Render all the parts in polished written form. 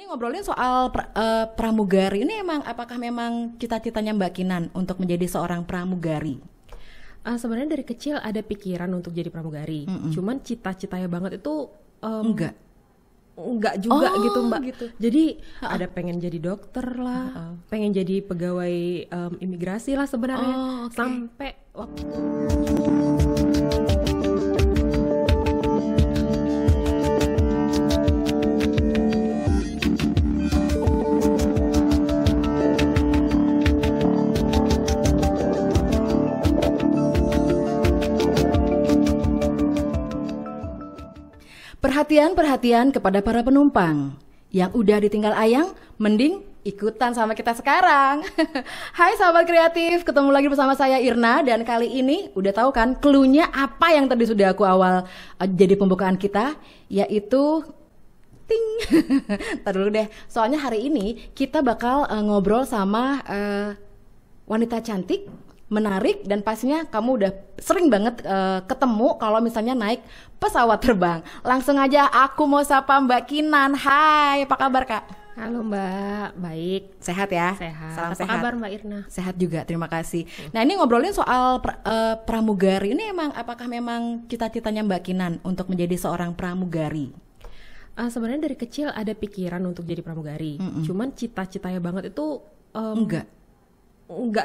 Ini ngobrolin soal pramugari. Ini emang apakah memang cita-citanya Mbak Kinan untuk menjadi seorang pramugari? Sebenarnya dari kecil ada pikiran untuk jadi pramugari. Cuman cita-citanya banget itu enggak juga gitu Mbak. Gitu. Jadi ada pengen jadi dokter lah, pengen jadi pegawai imigrasi lah sebenarnya. Okay. Sampai waktu Perhatian kepada para penumpang yang udah ditinggal Ayang, mending ikutan sama kita sekarang. Hai sahabat kreatif, ketemu lagi bersama saya Irna, dan kali ini udah tahu kan clue-nya apa yang tadi sudah aku awal jadi pembukaan kita, yaitu ting. Ntar dulu deh, soalnya hari ini kita bakal ngobrol sama wanita cantik, menarik, dan pastinya kamu udah sering banget ketemu kalau misalnya naik pesawat terbang. Langsung aja aku mau sapa Mbak Kinan. Hai, apa kabar Kak? Halo Mbak, baik. Sehat ya? Sehat. Salam Apa sehat. kabar Mbak Irna? Sehat juga, terima kasih. Nah ini ngobrolin soal pramugari. Ini emang apakah memang cita-citanya Mbak Kinan untuk menjadi seorang pramugari? Sebenarnya dari kecil ada pikiran untuk jadi pramugari. Cuman cita-citanya banget itu enggak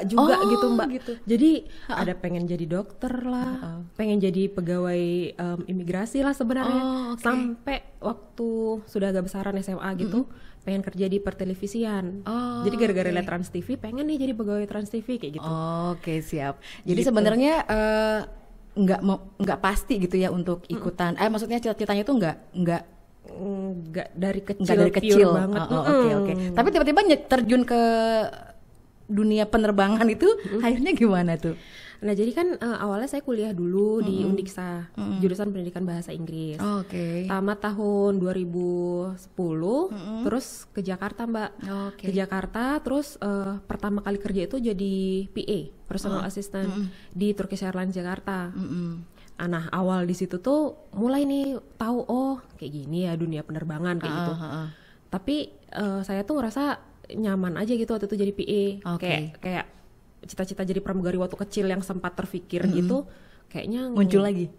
juga gitu Mbak. Gitu. Jadi ada pengen jadi dokter lah, pengen jadi pegawai imigrasi lah sebenarnya. Okay. Sampai waktu sudah agak besaran SMA gitu, pengen kerja di pertelevisian. Jadi gara-gara lihat Trans TV, pengen nih jadi pegawai Trans TV kayak gitu. Oke, siap. Jadi Gitu. sebenarnya nggak pasti gitu ya untuk ikutan. Maksudnya cita-citanya itu Enggak dari kecil, nggak dari kecil pure banget. Oke. Tapi tiba-tiba terjun ke dunia penerbangan itu akhirnya gimana tuh? Nah jadi kan awalnya saya kuliah dulu di Undiksa, jurusan pendidikan bahasa Inggris. Oke. Tamat tahun 2010, terus ke Jakarta Mbak. Oke. Ke Jakarta, terus pertama kali kerja itu jadi PA, personal assistant di Turkish Airlines Jakarta. Nah awal di situ tuh mulai nih tahu kayak gini ya dunia penerbangan kayak gitu. Tapi saya tuh ngerasa nyaman aja gitu waktu itu jadi PA. Oke. Kayak cita-cita jadi pramugari waktu kecil yang sempat terfikir gitu, kayaknya Muncul lagi?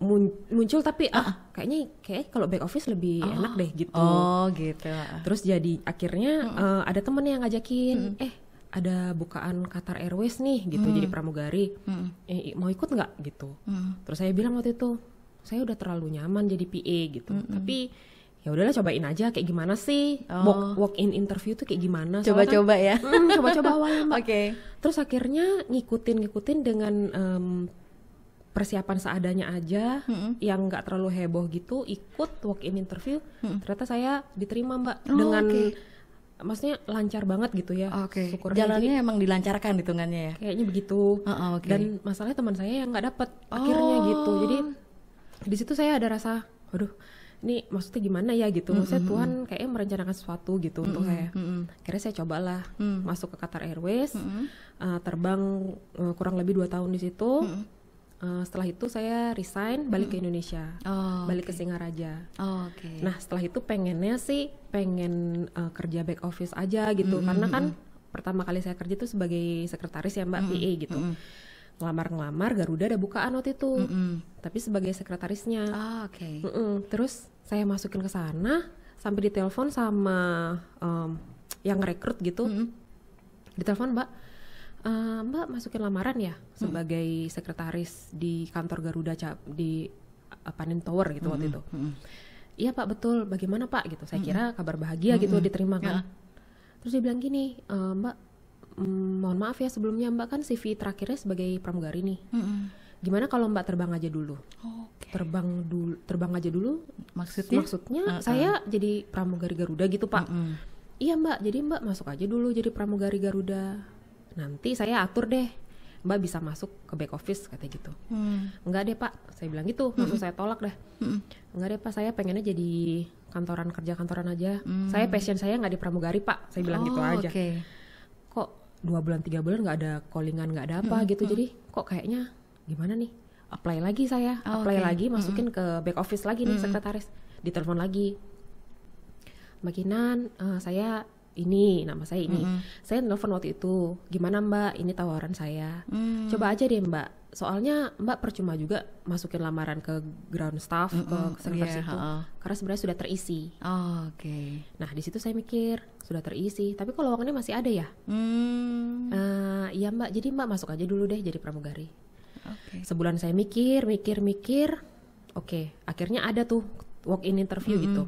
Muncul tapi kayaknya kalau back office lebih enak deh gitu. Oh gitu. Terus jadi akhirnya ada temen yang ngajakin, ada bukaan Qatar Airways nih gitu jadi pramugari, mau ikut nggak gitu. Terus saya bilang waktu itu saya udah terlalu nyaman jadi PA gitu, tapi ya udahlah cobain aja kayak gimana sih walk in interview tuh kayak gimana. Coba-coba ya. Coba-coba awalnya Mbak. Oke. Terus akhirnya ngikutin dengan persiapan seadanya aja, yang nggak terlalu heboh gitu, ikut walk in interview. Ternyata saya diterima Mbak dengan maksudnya lancar banget gitu ya. Oke. Syukurnya. Jalannya Jadi, emang dilancarkan hitungannya ya. kayaknya begitu. Oke. Dan masalahnya teman saya yang nggak dapet akhirnya gitu. Jadi di situ saya ada rasa, waduh, ini maksudnya gimana ya gitu. Maksudnya Tuhan kayaknya merencanakan sesuatu gitu untuk saya. Akhirnya saya cobalah masuk ke Qatar Airways, terbang kurang lebih 2 tahun di situ. Setelah itu saya resign, balik ke Indonesia, balik ke Singaraja. Oke. Nah setelah itu pengennya sih pengen kerja back office aja gitu, karena kan pertama kali saya kerja itu sebagai sekretaris ya Mbak, PA gitu. Ngelamar Garuda ada bukaan waktu itu, tapi sebagai sekretarisnya. Oke. Terus saya masukin ke sana, sampai ditelepon sama yang rekrut gitu. Ditelepon, Mbak masukin lamaran ya sebagai sekretaris di kantor Garuda di Panin Tower gitu waktu itu. Iya Pak, betul. Bagaimana Pak gitu. Saya kira kabar bahagia gitu diterima kan. Terus dia bilang gini, Mbak, mohon maaf ya sebelumnya, Mbak kan CV terakhirnya sebagai pramugari nih. Gimana kalau Mbak terbang aja dulu? Terbang aja dulu. Maksudnya saya jadi pramugari Garuda gitu Pak. Iya Mbak, jadi Mbak masuk aja dulu jadi pramugari Garuda. Nanti saya atur deh, Mbak bisa masuk ke back office katanya gitu. Enggak deh Pak, saya bilang gitu. Langsung saya tolak deh. Enggak deh Pak, saya pengennya jadi kerja kantoran aja. Saya passion saya nggak di pramugari Pak, saya bilang gitu aja. Okay. Kok 2 bulan 3 bulan nggak ada callingan, nggak ada apa gitu. Jadi kok kayaknya gimana nih? Apply lagi saya, apply lagi, masukin ke back office lagi nih sekretaris. Ditelepon lagi, Mbak Kinan, saya ini, nama saya ini. Saya nelfon waktu itu, gimana Mbak, ini tawaran saya. Coba aja deh Mbak, soalnya Mbak percuma juga masukin lamaran ke ground staff, ke sekretaris itu. Karena sebenarnya sudah terisi. Oke. Nah di situ saya mikir, sudah terisi, tapi kalau lowongannya masih ada ya? Iya Mbak, jadi Mbak masuk aja dulu deh jadi pramugari. Sebulan saya mikir. Oke, akhirnya ada tuh walk-in interview gitu.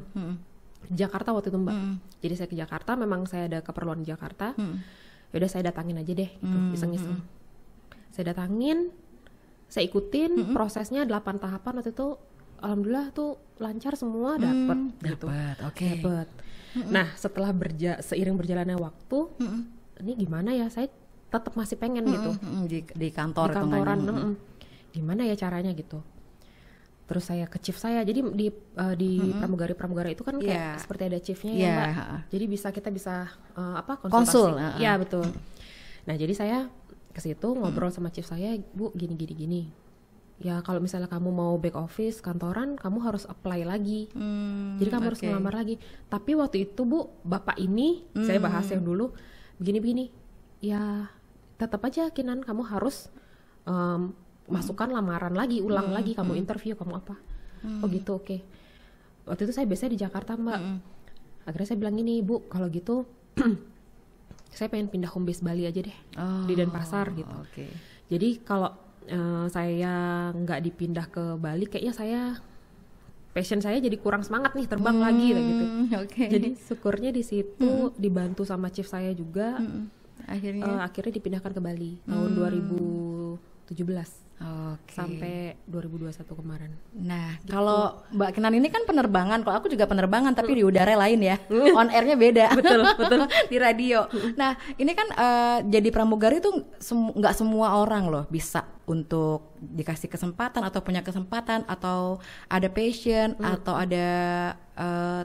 Jakarta waktu itu Mbak. Jadi saya ke Jakarta, memang saya ada keperluan di Jakarta. Yaudah saya datangin aja deh gitu, iseng-iseng. Saya datangin, saya ikutin prosesnya 8 tahapan waktu itu. Alhamdulillah tuh lancar semua, dapet gitu. Dapet. Nah setelah seiring berjalannya waktu, ini gimana ya, saya tetap masih pengen gitu. Di kantor, di kantoran, gimana ya caranya gitu. Terus saya ke chief saya, jadi di pramugari itu kan kayak seperti ada chiefnya ya Mbak. Jadi kita bisa konsul. Ya betul. Nah jadi saya ke situ ngobrol sama chief saya, Bu gini. Ya kalau misalnya kamu mau back office kantoran, kamu harus apply lagi. Jadi kamu harus ngelamar lagi. Tapi waktu itu Bu, bapak ini saya bahas yang dulu begini. Ya tetap aja Kinan, kamu harus masukkan lamaran lagi, ulang lagi, kamu interview, kamu apa. Oh gitu, oke. Waktu itu saya biasanya di Jakarta Mbak. Akhirnya saya bilang gini, Bu kalau gitu saya pengen pindah home base Bali aja deh, di Denpasar gitu. Jadi kalau saya nggak dipindah ke Bali, kayaknya passion saya jadi kurang semangat nih terbang lagi gitu. Jadi syukurnya di situ dibantu sama chief saya juga. Akhirnya dipindahkan ke Bali tahun 2017. Sampai 2021 kemarin. Nah, gitu. Kalau Mbak Kinan ini kan penerbangan, kalau aku juga penerbangan tapi di udara lain ya. On airnya beda. Betul. Di radio. Nah, ini kan jadi pramugari itu nggak semua orang loh bisa untuk dikasih kesempatan atau punya kesempatan atau ada passion atau ada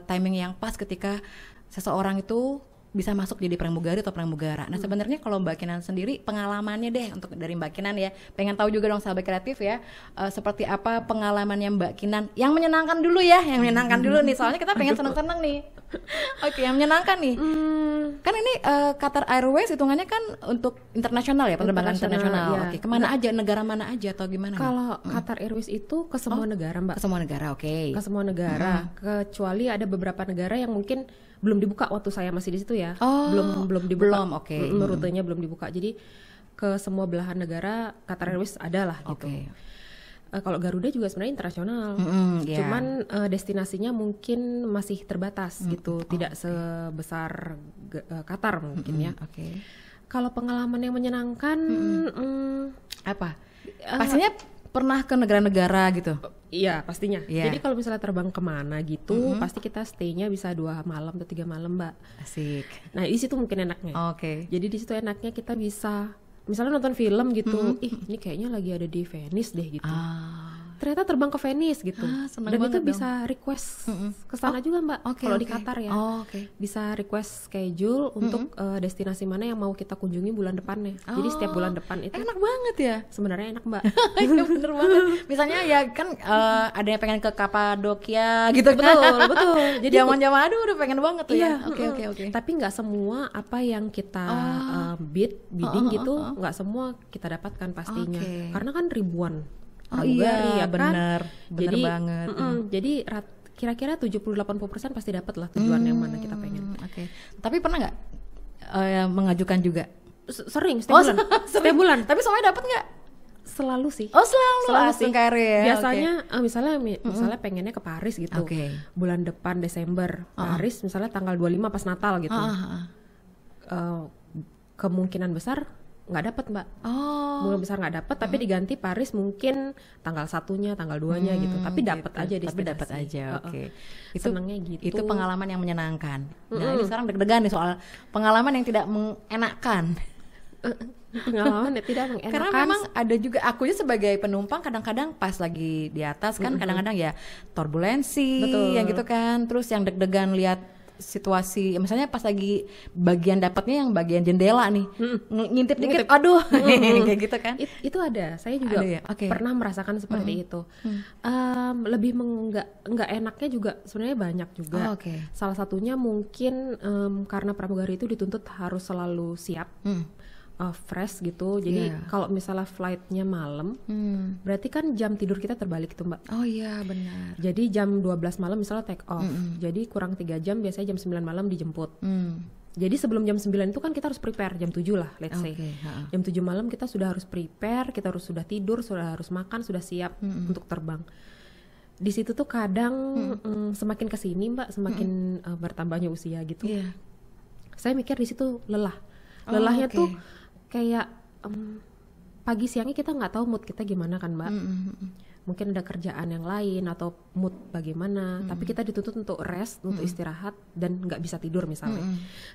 timing yang pas ketika seseorang itu bisa masuk jadi pramugari atau pramugara. Nah sebenarnya kalau Mbak Kinan sendiri pengalamannya deh untuk dari Mbak Kinan ya, pengen tahu juga dong sahabat kreatif ya, seperti apa pengalamannya Mbak Kinan yang menyenangkan dulu ya, yang menyenangkan dulu nih, soalnya kita pengen seneng-seneng nih. Oke, yang menyenangkan nih. Kan ini Qatar Airways hitungannya kan untuk internasional ya, penerbangan internasional. Ya. Oke, kemana aja, negara mana aja atau gimana? Kalau Qatar Airways itu ke semua negara Mbak. Ke semua negara, oke. Ke semua negara, kecuali ada beberapa negara yang mungkin belum dibuka waktu saya masih di situ ya. Belum dibuka. Rutenya belum dibuka. Jadi ke semua belahan negara Qatar Airways ada lah gitu. Kalau Garuda juga sebenarnya internasional. Cuman destinasinya mungkin masih terbatas gitu, tidak sebesar Qatar mungkin ya. Kalau pengalaman yang menyenangkan apa? Pastinya pernah ke negara-negara gitu. Iya pastinya. Jadi kalau misalnya terbang kemana gitu, pasti kita stay-nya bisa 2 malam atau 3 malam Mbak. Asik. Nah di situ mungkin enaknya. Jadi di situ enaknya kita bisa, misalnya nonton film gitu, ini kayaknya lagi ada di Venice deh gitu. Ternyata terbang ke Venice gitu. Dan itu bisa request ke sana juga Mbak. Kalau di Qatar ya. Bisa request schedule untuk destinasi mana yang mau kita kunjungi bulan depannya. Jadi setiap bulan depan itu enak banget ya. Sebenarnya enak Mbak. Iya bener banget. Misalnya ya kan ada yang pengen ke Kapadokia gitu. Betul. Jadi zaman-zaman aduh udah pengen banget tuh ya. Oke. Tapi nggak semua apa yang kita bidding gitu, nggak semua kita dapatkan pastinya. Karena kan ribuan. Iya benar jadi, banget. Jadi kira-kira 70-80% pasti dapat lah tujuan yang mana kita pengen. Tapi pernah nggak mengajukan juga? Sering, setiap bulan. Tapi semuanya dapat nggak? Selalu sih. Selalu sih. Biasanya misalnya pengennya ke Paris gitu. Bulan depan Desember Paris, misalnya tanggal 25 pas Natal gitu. Kemungkinan besar nggak dapat Mbak. Mungkin besar nggak dapat, tapi diganti Paris mungkin tanggal 1-nya, tanggal 2-nya gitu. Tapi dapat aja destinasi. Tapi dapat aja. Itu senangnya gitu. Itu pengalaman yang menyenangkan. Nah, ini sekarang deg-degan nih soal pengalaman yang tidak mengenakan. Pengalaman yang tidak mengenakan. Karena memang ada juga akunya sebagai penumpang kadang-kadang pas lagi di atas kan kadang-kadang ya turbulensi yang gitu kan. Terus yang deg-degan lihat situasi, misalnya pas lagi bagian dapatnya yang bagian jendela nih, ngintip dikit, aduh, kayak gitu kan? Itu ada, saya juga Ada ya? Oke. pernah merasakan seperti itu. Lebih nggak enaknya juga sebenarnya banyak juga. Oh, oke. Salah satunya mungkin karena pramugari itu dituntut harus selalu siap, fresh gitu. Jadi Iya. kalau misalnya flightnya malam, berarti kan jam tidur kita terbalik tuh Mbak. Oh iya benar. Jadi jam 12 malam misalnya take off, jadi kurang 3 jam, biasanya jam 9 malam dijemput. Jadi sebelum jam 9 itu kan kita harus prepare, jam 7 lah let's say. Oke, ha-ha. Jam 7 malam kita sudah harus prepare, kita harus sudah tidur, sudah harus makan, sudah siap untuk terbang. Di situ tuh kadang semakin kesini Mbak, semakin bertambahnya usia gitu. Iya. Saya mikir di situ lelah. Oh, Lelahnya oke. tuh kayak pagi siangnya kita nggak tahu mood kita gimana kan Mbak. Mungkin ada kerjaan yang lain atau mood bagaimana, tapi kita dituntut untuk rest, untuk istirahat dan nggak bisa tidur misalnya.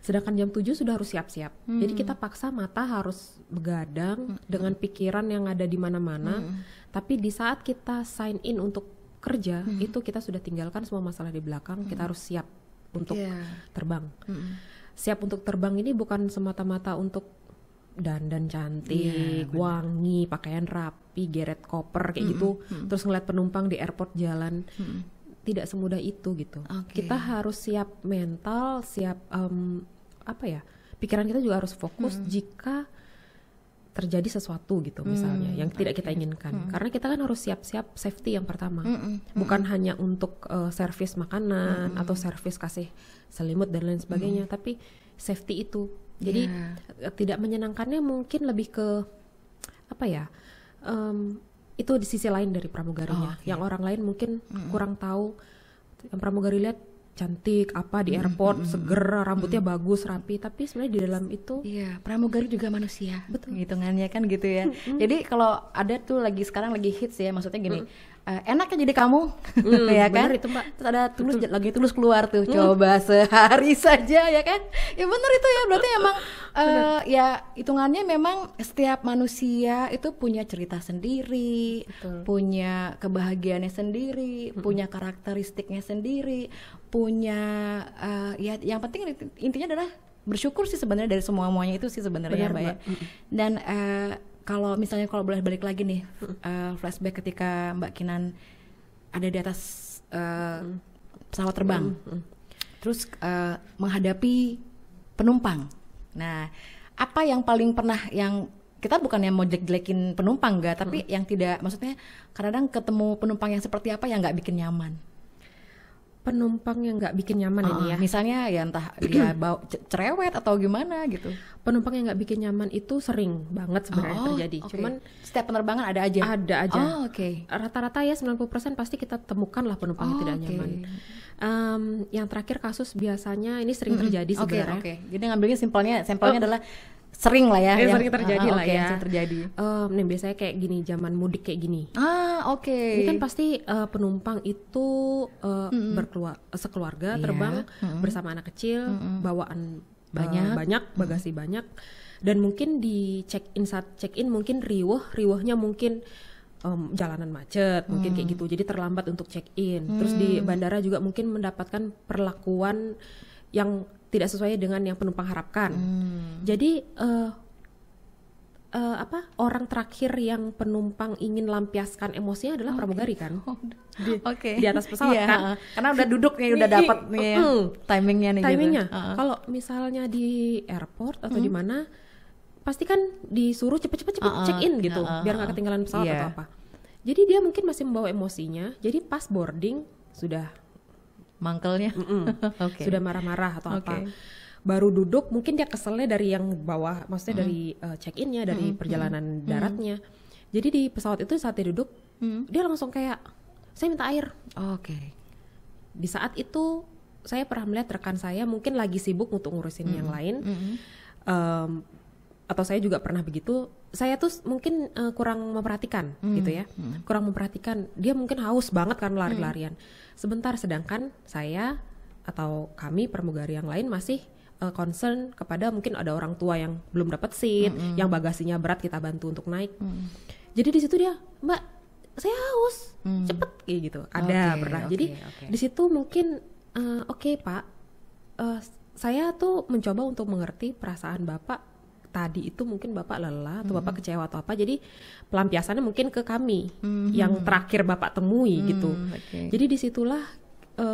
Sedangkan jam 7 sudah harus siap-siap. Jadi kita paksa mata harus begadang dengan pikiran yang ada di mana-mana. Tapi di saat kita sign in untuk kerja, itu kita sudah tinggalkan semua masalah di belakang, kita harus siap untuk Iya. terbang. Siap untuk terbang ini bukan semata-mata untuk dandan cantik, wangi, pakaian rapi, geret koper kayak gitu, terus ngeliat penumpang di airport jalan. Tidak semudah itu gitu. Oke. Kita harus siap mental, siap pikiran kita juga harus fokus jika terjadi sesuatu gitu misalnya yang tidak kita inginkan. Karena kita kan harus siap-siap safety yang pertama. Bukan hanya untuk servis makanan atau servis kasih selimut dan lain sebagainya, tapi safety itu. Jadi tidak menyenangkannya mungkin lebih ke itu di sisi lain dari pramugarinya. Yang orang lain mungkin kurang tahu. Yang pramugari lihat cantik di airport, seger, rambutnya bagus, rapi, tapi sebenarnya di dalam itu Iya, pramugari juga manusia. Betul. Hitungannya kan gitu ya. Jadi kalau ada tuh sekarang lagi hits ya, maksudnya gini. Enaknya jadi kamu, ya kan? bener itu, Mbak. Terus ada tulus keluar tuh, coba sehari saja ya kan? Ya bener itu ya, berarti emang ya hitungannya memang setiap manusia itu punya cerita sendiri, Betul. punya kebahagiaannya sendiri, punya karakteristiknya sendiri, punya ya yang penting intinya adalah bersyukur sih sebenarnya dari semuanya itu sih sebenarnya Benar, Mbak ya. Mbak. Dan kalau misalnya boleh balik lagi nih flashback ketika Mbak Kinan ada di atas pesawat terbang, terus menghadapi penumpang. Nah, apa yang paling pernah yang kita bukannya mau jelek-jelekin penumpang enggak, tapi yang tidak, maksudnya kadang ketemu penumpang yang seperti apa yang nggak bikin nyaman. penumpang yang nggak bikin nyaman ini ya. Misalnya ya entah dia bawa cerewet atau gimana gitu. Penumpang yang nggak bikin nyaman itu sering banget sebenarnya terjadi. Oke. Cuman setiap penerbangan ada aja. ada aja. Oh, oke. Rata-rata ya 90% pasti kita temukan lah penumpang yang tidak oke. nyaman. Yang terakhir kasus biasanya ini sering terjadi sebenarnya. Oke. Jadi ngambilnya sampelnya adalah sering lah ya. Sering terjadi lah oke, ya. yang sering terjadi. Nih biasanya kayak gini, zaman mudik kayak gini. Oke. Ini kan pasti penumpang itu sekeluarga Iya. terbang bersama anak kecil, bawaan Banyak. banyak, bagasi banyak, dan mungkin di saat check in mungkin riuhnya mungkin jalanan macet, mungkin kayak gitu, jadi terlambat untuk check in. Terus di bandara juga mungkin mendapatkan perlakuan yang tidak sesuai dengan yang penumpang harapkan. Jadi orang terakhir yang penumpang ingin lampiaskan emosinya adalah pramugari kan. Oke. Di atas pesawat Iya, kan. Karena udah duduk nih, udah dapat nih timingnya nih. Timingnya. Gitu. Kalau misalnya di airport atau di mana, pasti kan disuruh cepet-cepet check in gitu, biar nggak ketinggalan pesawat Iya. atau apa. Jadi dia mungkin masih membawa emosinya. Jadi pas boarding sudah Mangkelnya. Oke. sudah marah-marah atau Oke. apa. Baru duduk mungkin dia keselnya dari yang bawah, maksudnya dari check-innya, dari perjalanan daratnya. Jadi di pesawat itu saat dia duduk, dia langsung kayak, saya minta air. Oke. Di saat itu saya pernah melihat rekan saya mungkin lagi sibuk untuk ngurusin yang lain. Atau saya juga pernah begitu. Saya tuh mungkin kurang memperhatikan gitu ya. Kurang memperhatikan, dia mungkin haus banget kan lari-larian. Sebentar, sedangkan saya atau kami pramugari yang lain masih concern kepada mungkin ada orang tua yang belum dapat seat, yang bagasinya berat kita bantu untuk naik. Jadi di situ dia, Mbak, saya haus, cepet kayak gitu. Ada Oke, pernah. oke, Jadi oke. di situ mungkin oke, Pak, saya tuh mencoba untuk mengerti perasaan Bapak tadi itu, mungkin Bapak lelah atau Bapak kecewa atau apa, jadi pelampiasannya mungkin ke kami yang terakhir Bapak temui gitu. Jadi disitulah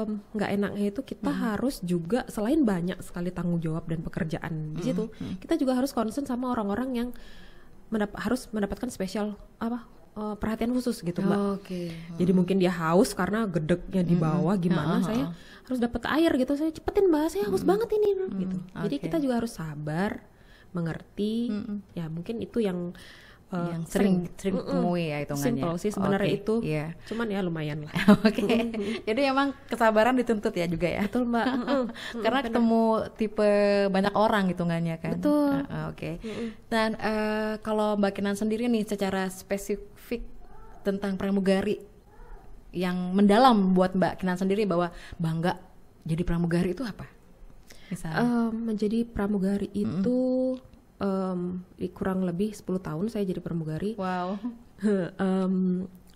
nggak enaknya itu kita harus juga, selain banyak sekali tanggung jawab dan pekerjaan di situ, kita juga harus concern sama orang-orang yang harus mendapatkan spesial perhatian khusus gitu, Mbak. Jadi mungkin dia haus karena gedeknya di bawah gimana, saya harus dapat air gitu, saya cepetin Mbak, saya haus banget ini gitu. Jadi kita juga harus sabar, mengerti, ya mungkin itu yang sering temui ya hitungannya. Simple sih sebenarnya itu, cuman ya lumayan lah. Jadi emang kesabaran dituntut ya juga ya. Betul Mbak. Karena ketemu tipe banyak orang hitungannya kan. Betul. Dan kalau Mbak Kinan sendiri nih secara spesifik tentang pramugari yang mendalam buat Mbak Kinan sendiri, bahwa bangga jadi pramugari itu apa? Misalnya menjadi pramugari itu kurang lebih 10 tahun saya jadi pramugari. Wow.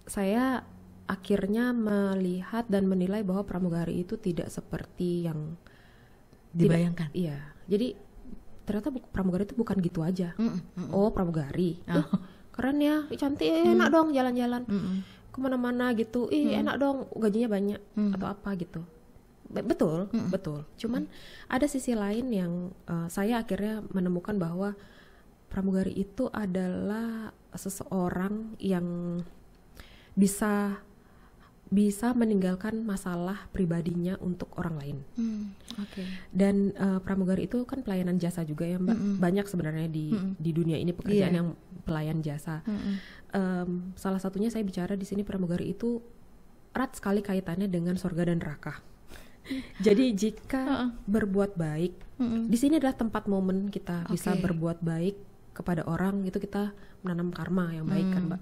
Saya akhirnya melihat dan menilai bahwa pramugari itu tidak seperti yang dibayangkan. Iya. Jadi ternyata pramugari itu bukan gitu aja. Oh, pramugari. Keren ya, cantik, enak dong jalan-jalan. Kemana-mana gitu. Enak dong, gajinya banyak atau apa gitu. Betul, betul. Cuman ada sisi lain yang saya akhirnya menemukan bahwa pramugari itu adalah seseorang yang bisa meninggalkan masalah pribadinya untuk orang lain. Dan pramugari itu kan pelayanan jasa juga ya Mbak. Banyak sebenarnya di dunia ini pekerjaan yang pelayan jasa. Salah satunya saya bicara di sini, pramugari itu erat sekali kaitannya dengan surga dan neraka. Jadi jika berbuat baik, di sini adalah tempat momen kita bisa berbuat baik kepada orang, itu kita menanam karma yang baik kan Mbak.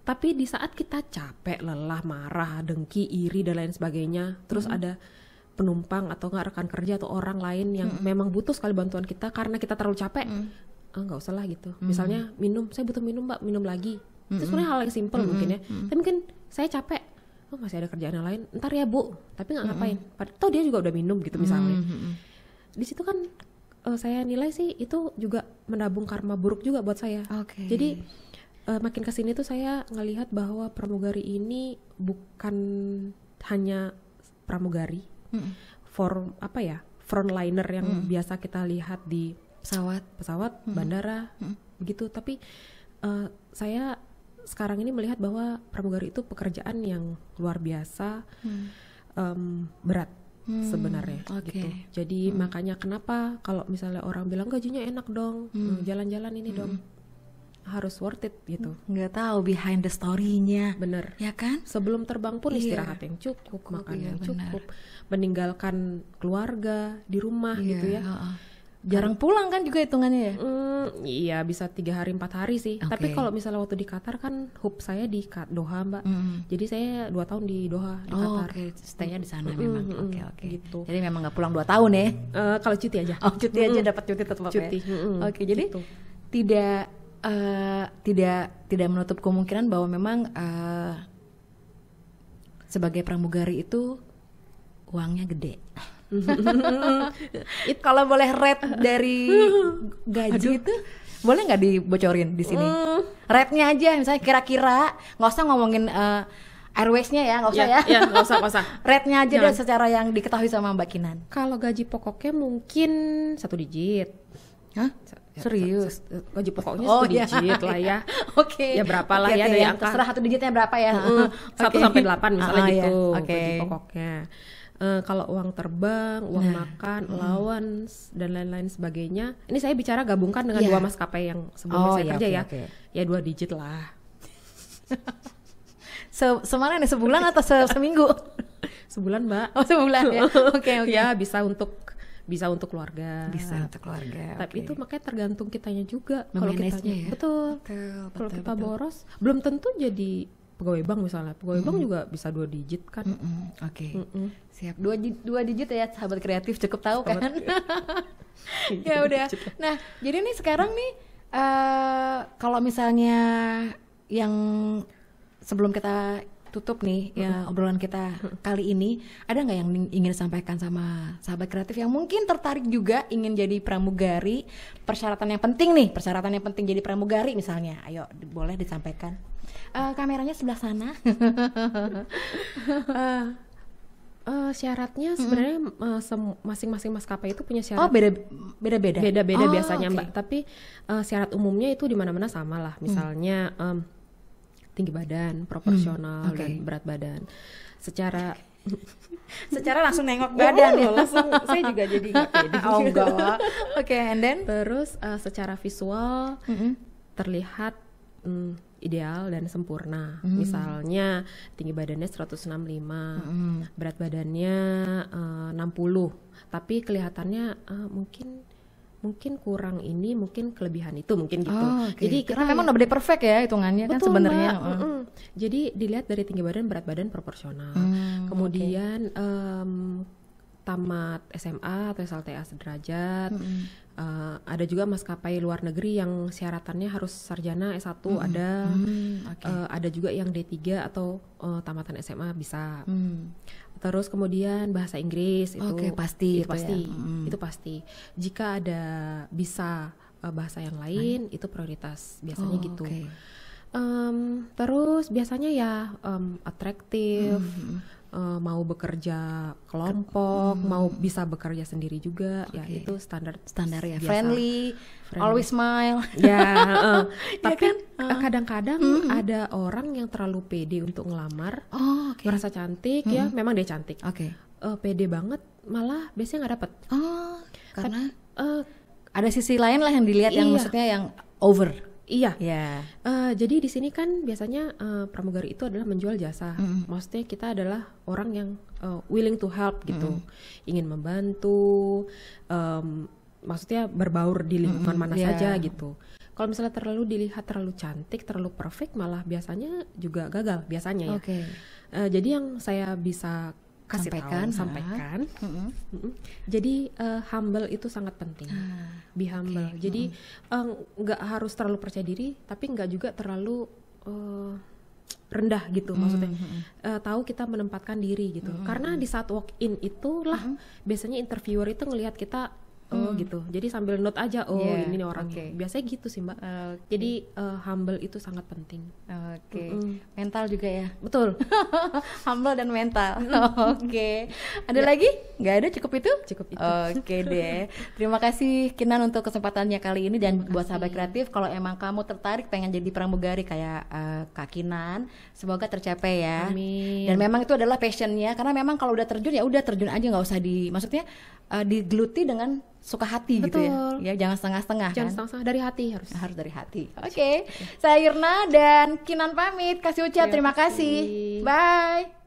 Tapi di saat kita capek, lelah, marah, dengki, iri dan lain sebagainya, terus ada penumpang atau nggak rekan kerja atau orang lain yang memang butuh sekali bantuan kita karena kita terlalu capek, nggak usah lah gitu. Misalnya minum, saya butuh minum Mbak, minum lagi. Itu sebenarnya hal yang simple mungkin ya. Tapi mungkin saya capek, masih ada kerjaan yang lain, ntar ya Bu, tapi nggak ngapain. Padahal dia juga udah minum gitu misalnya. Di situ kan saya nilai sih itu juga menabung karma buruk juga buat saya. Jadi makin kesini tuh saya ngelihat bahwa pramugari ini bukan hanya pramugari, frontliner yang biasa kita lihat di pesawat, bandara, begitu. Tapi saya sekarang ini melihat bahwa pramugari itu pekerjaan yang luar biasa, berat sebenarnya gitu. Jadi makanya kenapa kalau misalnya orang bilang gajinya enak dong, jalan-jalan ini dong, harus worth it gitu. Nggak tahu behind the story-nya. Bener. Ya kan? Sebelum terbang pun istirahat yang cukup, makan yang cukup, meninggalkan keluarga di rumah gitu ya. Jarang pulang kan juga hitungannya ya? Iya, bisa 3 hari 4 hari sih. Tapi kalau misalnya waktu di Qatar kan hub saya di Doha Mbak. Jadi saya 2 tahun di Doha di Qatar. Stay-nya di sana memang. Gitu. Jadi memang nggak pulang 2 tahun ya? Kalau cuti aja. Cuti aja, dapat cuti tetap cuti. Ya? Jadi gitu. tidak menutup kemungkinan bahwa memang sebagai pramugari itu uangnya gede. Kalau boleh rate dari gaji itu boleh nggak dibocorin di sini? Rate-nya aja, misalnya kira-kira, nggak usah ngomongin airways-nya ya, nggak usah ya. Nggak usah. Rate-nya aja deh secara yang diketahui sama Mbak Kinan. Kalau gaji pokoknya mungkin 1 digit. Hah? Serius? Gaji pokoknya 1 digit lah ya. Ya berapa lah ya dari angka. Terserah 1 digitnya berapa ya. 1 sampai 8 misalnya gitu. Gaji pokoknya. Kalau uang terbang, uang makan, allowance dan lain-lain sebagainya. Ini saya bicara gabungkan dengan 2 maskapai yang sebelumnya saya kerja ya. Ya 2 digit lah. Semana nih, sebulan atau seminggu? Sebulan Mbak. Sebulan ya. Oke. Ya bisa untuk keluarga. Bisa untuk keluarga. Tapi itu makanya tergantung kitanya juga. Kalau kitanya ya. Betul. Kalau kita boros, belum tentu jadi pegawai bank misalnya. Pegawai bank juga bisa 2 digit kan. Siap. 2 digit ya, sahabat kreatif, cukup tahu kan. Ya udah. Nah, jadi nih sekarang nih kalau misalnya yang sebelum kita tutup nih ya obrolan kita kali ini, ada nggak yang ingin disampaikan sama sahabat kreatif yang mungkin tertarik juga ingin jadi pramugari? Persyaratan yang penting jadi pramugari misalnya, ayo boleh disampaikan. Kameranya sebelah sana. Syaratnya sebenarnya masing-masing maskapai itu punya syarat. Oh, beda-beda. Beda-beda biasanya, Mbak. Tapi syarat umumnya itu di mana-mana sama lah. Misalnya tinggi badan, proporsional dan berat badan. Secara langsung nengok badan ya. Langsung saya juga jadi nggak pede. Oh enggak. Oke, and then terus secara visual terlihat ideal dan sempurna. Misalnya tinggi badannya 165, berat badannya 60, tapi kelihatannya mungkin kurang ini, mungkin kelebihan itu, mungkin gitu. Jadi kita memang udah perfect ya hitungannya kan sebenarnya. Jadi dilihat dari tinggi badan, berat badan proporsional. Kemudian tamat SMA atau SLTA sederajat. Ada juga maskapai luar negeri yang syaratannya harus sarjana S1 ada. Ada juga yang D3 atau tamatan SMA bisa. Terus kemudian bahasa Inggris itu pasti. Itu pasti. Jika ada bisa bahasa yang lain itu prioritas biasanya gitu. Terus biasanya ya atraktif. Mau bekerja kelompok, mau bisa bekerja sendiri juga, ya itu standar ya. Friendly, always smile. Ya, tapi kadang-kadang ada orang yang terlalu pede untuk ngelamar, merasa cantik, ya memang dia cantik. Pede banget, malah biasanya nggak dapet. Karena ada sisi lain lah yang dilihat, yang maksudnya yang over. Iya. Jadi di sini kan biasanya pramugari itu adalah menjual jasa. Maksudnya kita adalah orang yang willing to help gitu, ingin membantu. Maksudnya berbaur di lingkungan mana saja gitu. Kalau misalnya dilihat terlalu cantik, terlalu perfect, malah biasanya juga gagal biasanya ya. Jadi yang saya bisa sampaikan. Jadi humble itu sangat penting. Be humble. Jadi nggak harus terlalu percaya diri, tapi nggak juga terlalu rendah gitu. Maksudnya tahu kita menempatkan diri gitu. Karena di saat walk in itulah biasanya interviewer itu ngelihat kita gitu. Jadi sambil note aja ini orang. Biasanya gitu sih, Mbak. Jadi humble itu sangat penting. Mental juga ya. Betul. Humble dan mental. Ada lagi? Nggak ada, cukup itu? Cukup itu. Deh. Terima kasih Kinan untuk kesempatannya kali ini, dan buat sahabat kreatif, kalau emang kamu tertarik pengen jadi pramugari kayak Kak Kinan, semoga tercapai ya. Amin. Dan memang itu adalah passionnya, karena memang kalau udah terjun ya udah terjun aja, nggak usah maksudnya digeluti dengan suka hati. Betul. Gitu ya. Ya jangan setengah-setengah. Jangan setengah-setengah, dari hati harus dari hati. Saya Irna dan Kinan pamit, kasih ucap terima kasih. Bye.